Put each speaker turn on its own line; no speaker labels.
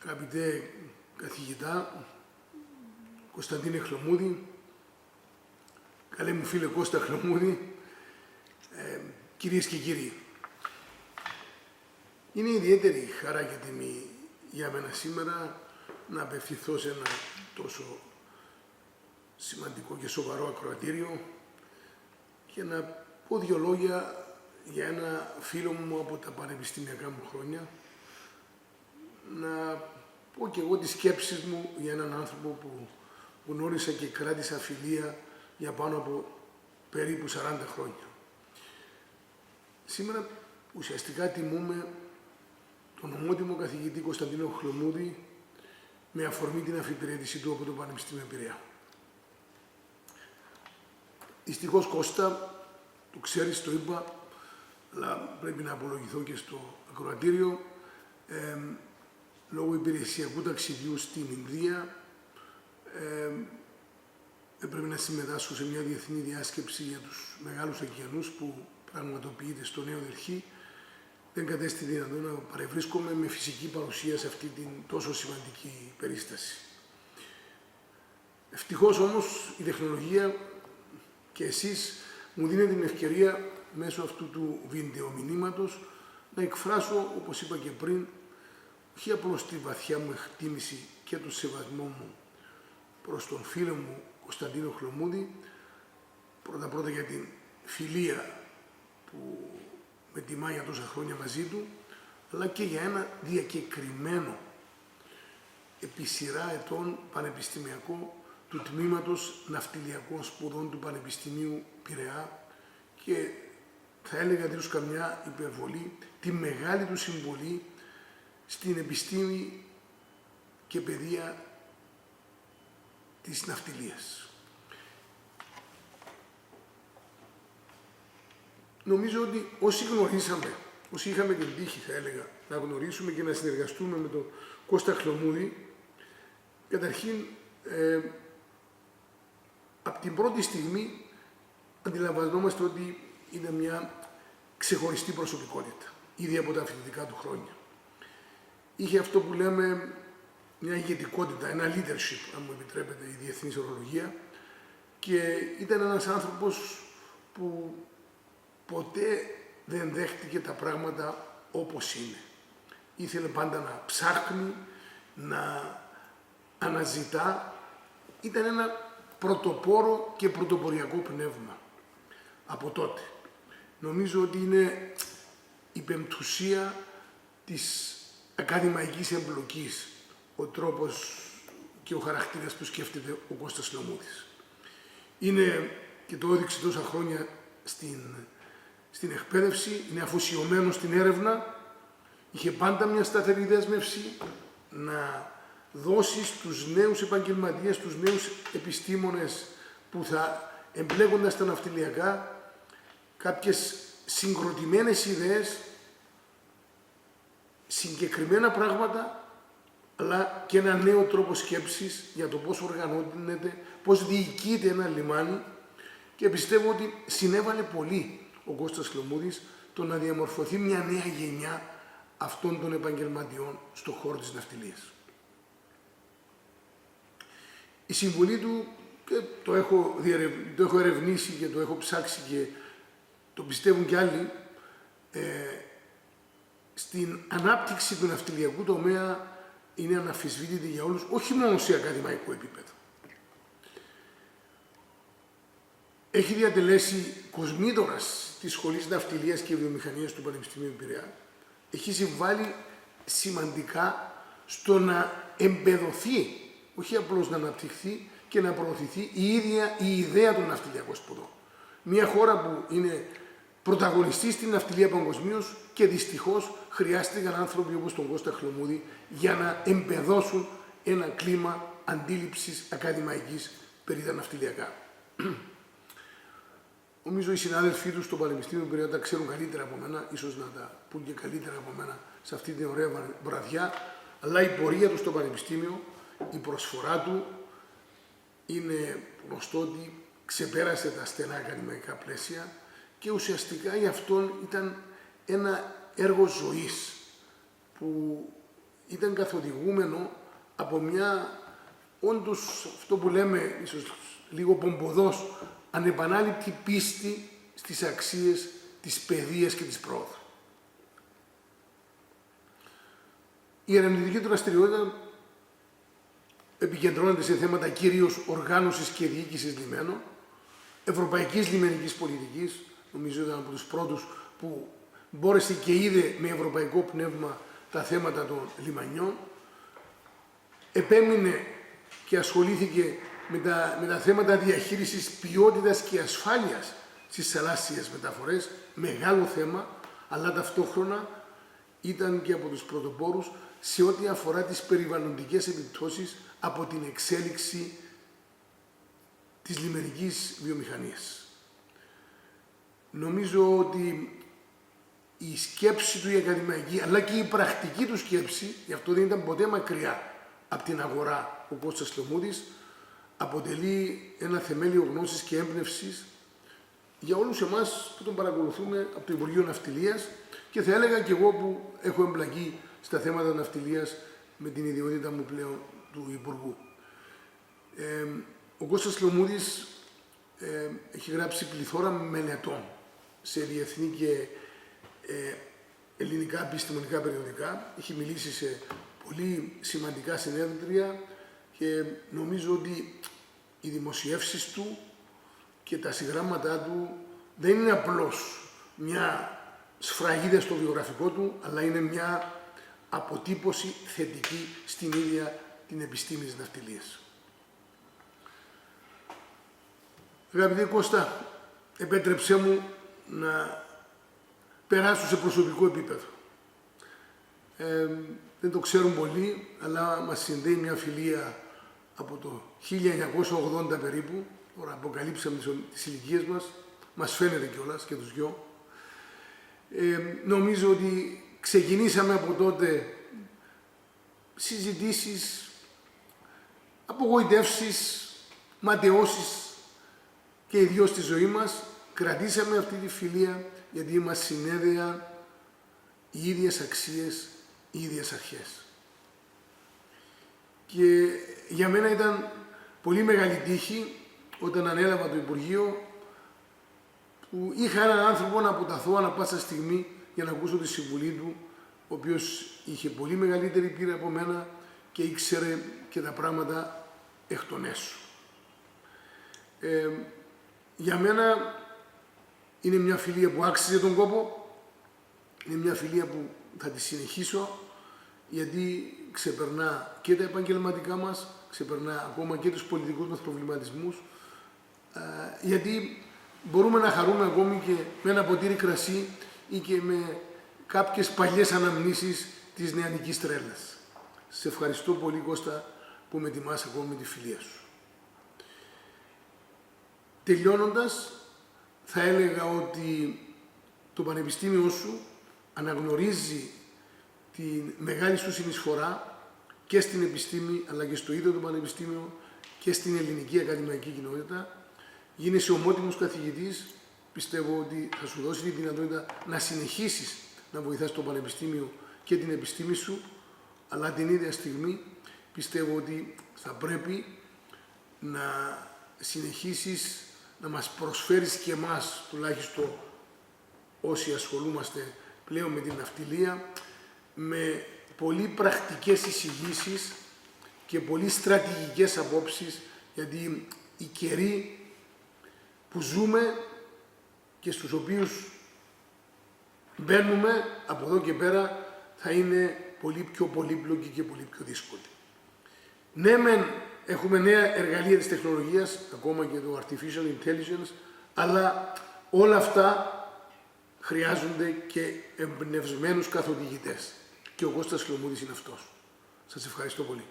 Αγαπητέ καθηγητά Κωνσταντίνε Χλωμούδη, καλέ μου φίλε Κώστα Χλωμούδη, κυρίες και κύριοι, είναι ιδιαίτερη χαρά και τιμή για μένα σήμερα να απευθυνθώ σε ένα τόσο σημαντικό και σοβαρό ακροατήριο και να πω δύο λόγια για ένα φίλο μου από τα πανεπιστημιακά μου χρόνια, να πω και εγώ τις σκέψεις μου για έναν άνθρωπο που γνώρισα και κράτησα φιλία για πάνω από περίπου 40 χρόνια. Σήμερα ουσιαστικά τιμούμε τον ομότιμο καθηγητή Κωνσταντίνο Χλωμούδη με αφορμή την αφιπηρέτησή του από το Πανεπιστήμιο Πειραιά. Δυστυχώς, Κώστα, το ξέρεις, το είπα, αλλά πρέπει να απολογηθώ και στο ακροατήριο, λόγω υπηρεσιακού ταξιδιού στην Ινδία, έπρεπε να συμμετάσχω σε μια διεθνή διάσκεψη για τους μεγάλους ωκεανούς που πραγματοποιείται στο Νέο Δελχή. Δεν κατέστη δυνατόν να παρευρίσκομαι με φυσική παρουσία σε αυτή την τόσο σημαντική περίσταση. Ευτυχώς όμως η τεχνολογία και εσείς μου δίνετε την ευκαιρία μέσω αυτού του βιντεομηνύματος να εκφράσω, όπως είπα και πριν, όχι απλώς τη βαθιά μου εκτίμηση και τον σεβασμό μου προς τον φίλο μου Κωνσταντίνο Χλωμούδη, πρώτα-πρώτα για την φιλία που με τιμά για τόσα χρόνια μαζί του, αλλά και για ένα διακεκριμένο επί σειρά ετών πανεπιστημιακό του Τμήματος Ναυτιλιακών Σπουδών του Πανεπιστημίου Πειραιά και θα έλεγα τέλος καμιά υπερβολή τη μεγάλη του συμβολή στην επιστήμη και παιδεία της ναυτιλίας. Νομίζω ότι όσοι γνωρίσαμε, όσοι είχαμε την τύχη, θα έλεγα, να γνωρίσουμε και να συνεργαστούμε με τον Κώστα Χλωμούδη, καταρχήν, από την πρώτη στιγμή αντιλαμβανόμαστε ότι είναι μια ξεχωριστή προσωπικότητα, ήδη από τα φοιτητικά του χρόνια. Είχε αυτό που λέμε μια ηγετικότητα, ένα leadership, αν μου επιτρέπετε η διεθνής ορολογία, και ήταν ένας άνθρωπος που ποτέ δεν δέχτηκε τα πράγματα όπως είναι. Ήθελε πάντα να ψάχνει, να αναζητά. Ήταν ένα πρωτοπόρο και πρωτοποριακό πνεύμα από τότε. Νομίζω ότι είναι η πεμπτουσία της ακαδημαϊκής εμπλοκής ο τρόπος και ο χαρακτήρας που σκέφτεται ο Κώστας Χλωμούδης. Είναι, και το έδειξε τόσα χρόνια στην εκπαίδευση, είναι αφοσιωμένο στην έρευνα, είχε πάντα μια σταθερή δέσμευση να δώσει στους νέους επαγγελματίες, στους νέους επιστήμονες που θα εμπλέκονται στα ναυτιλιακά κάποιες συγκροτημένες ιδέες, συγκεκριμένα πράγματα, αλλά και ένα νέο τρόπο σκέψης για το πώς οργανώνεται, πώς διοικείται ένα λιμάνι, και πιστεύω ότι συνέβαλε πολύ ο Κώστας Χλωμούδης το να διαμορφωθεί μια νέα γενιά αυτών των επαγγελματιών στον χώρο της ναυτιλίας. Η συμβολή του, και το έχω ερευνήσει και το έχω ψάξει και το πιστεύουν κι άλλοι, στην ανάπτυξη του ναυτιλιακού τομέα είναι αναμφισβήτητη για όλους, όχι μόνο σε ακαδημαϊκό επίπεδο. Έχει διατελέσει κοσμήτορας της Σχολής Ναυτιλίας και Βιομηχανίας του Πανεπιστημίου Πειραιά. Έχει συμβάλει σημαντικά στο να εμπεδοθεί, όχι απλώς να αναπτυχθεί και να προωθηθεί η ίδια η ιδέα των ναυτιλιακών σπουδών. Μια χώρα που είναι πρωταγωνιστής στην ναυτιλία παγκοσμίως και δυστυχώς χρειάστηκαν άνθρωποι όπως τον Κώστα Χλωμούδη για να εμπεδώσουν ένα κλίμα αντίληψης ακαδημαϊκής περί τα ναυτιλιακά. Νομίζω οι συνάδελφοί του στο Πανεπιστήμιο Πειραιά τα ξέρουν καλύτερα από μένα, ίσως να τα πούν και καλύτερα από μένα σε αυτή την ωραία βραδιά, αλλά η πορεία του στο Πανεπιστήμιο, η προσφορά του, είναι γνωστό ότι ξεπέρασε τα στενά ακαδημαϊκά πλαίσια και ουσιαστικά για αυτόν ήταν ένα έργο ζωής που ήταν καθοδηγούμενο από μια, όντως αυτό που λέμε ίσως λίγο πομποδός, ανεπανάληπτη πίστη στις αξίες της παιδείας και της πρόοδου. Η ερευνητική του δραστηριότητα επικεντρώνεται σε θέματα κυρίως οργάνωσης και διοίκησης λιμένων, ευρωπαϊκής λιμενικής πολιτικής, νομίζω ήταν από τους πρώτους που μπόρεσε και είδε με ευρωπαϊκό πνεύμα τα θέματα των λιμανιών, επέμεινε και ασχολήθηκε με τα θέματα διαχείρισης ποιότητας και ασφάλειας στις θαλάσσιες μεταφορές, μεγάλο θέμα, αλλά ταυτόχρονα ήταν και από τους πρωτοπόρους σε ό,τι αφορά τις περιβαλλοντικές επιπτώσεις από την εξέλιξη της λιμενικής βιομηχανίας. Νομίζω ότι η σκέψη του η ακαδημαϊκή, αλλά και η πρακτική του σκέψη, γι' αυτό δεν ήταν ποτέ μακριά από την αγορά ο Κώστας Λομούδης, αποτελεί ένα θεμέλιο γνώσης και έμπνευσης για όλους εμάς που τον παρακολουθούμε από το Υπουργείο Ναυτιλίας και θα έλεγα και εγώ που έχω εμπλακεί στα θέματα ναυτιλίας με την ιδιότητα μου πλέον του Υπουργού. Ο Κώστας Λομούδης έχει γράψει πληθώρα μελετών σε διεθνή και ελληνικά επιστημονικά περιοδικά. Έχει μιλήσει σε πολύ σημαντικά συνέδρια και νομίζω ότι οι δημοσιεύσεις του και τα συγγράμματά του δεν είναι απλώς μια σφραγίδα στο βιογραφικό του, αλλά είναι μια αποτύπωση θετική στην ίδια την επιστήμη της ναυτιλίας. Αγαπητέ Κώστα, επέτρεψέ μου να περάσω σε προσωπικό επίπεδο. Δεν το ξέρουν πολλοί, αλλά μας συνδέει μια φιλία από το 1980 περίπου. Τώρα αποκαλύψαμε τις ηλικίες μας φαίνεται κιόλας και τους δυο. Νομίζω ότι ξεκινήσαμε από τότε συζητήσεις, απογοητεύσεις, ματαιώσεις και οι δυο στη ζωή μας. Κρατήσαμε αυτή τη φιλία γιατί μας συνέδεαν οι ίδιες αξίες, οι ίδιες αρχές. Και για μένα ήταν πολύ μεγάλη τύχη όταν ανέλαβα το Υπουργείο που είχα έναν άνθρωπο να αποταθώ ανά πάσα στιγμή για να ακούσω τη συμβουλή του, ο οποίος είχε πολύ μεγαλύτερη πείρα από μένα και ήξερε και τα πράγματα εκ των έσω. Για μένα είναι μια φιλία που άξιζε τον κόπο, είναι μια φιλία που θα τη συνεχίσω, γιατί ξεπερνά και τα επαγγελματικά μας, ξεπερνά ακόμα και τους πολιτικούς μας προβληματισμούς, γιατί μπορούμε να χαρούμε ακόμη και με ένα ποτήρι κρασί ή και με κάποιες παλιές αναμνήσεις της νεανικής τρέλας. Σε ευχαριστώ πολύ, Κώστα, που με τιμάς ακόμη με τη φιλία σου. Τελειώνοντας, θα έλεγα ότι το Πανεπιστήμιο σου αναγνωρίζει τη μεγάλη σου συνεισφορά και στην επιστήμη, αλλά και στο ίδιο το Πανεπιστήμιο και στην ελληνική ακαδημαϊκή κοινότητα. Γίνεσαι ομότιμος καθηγητής, πιστεύω ότι θα σου δώσει τη δυνατότητα να συνεχίσεις να βοηθάς το Πανεπιστήμιο και την επιστήμη σου, αλλά την ίδια στιγμή πιστεύω ότι θα πρέπει να συνεχίσεις να μας προσφέρεις και εμάς, τουλάχιστον όσοι ασχολούμαστε πλέον με την ναυτιλία, με πολύ πρακτικές εισηγήσεις και πολύ στρατηγικές απόψεις, γιατί οι καιροί που ζούμε και στους οποίους μπαίνουμε από εδώ και πέρα θα είναι πολύ πιο πολύπλοκοι και πολύ πιο δύσκολοι. Ναι, έχουμε νέα εργαλεία της τεχνολογίας, ακόμα και το artificial intelligence, αλλά όλα αυτά χρειάζονται και εμπνευσμένους καθοδηγητές. Και ο Κώστας Λομούδης είναι αυτός. Σας ευχαριστώ πολύ.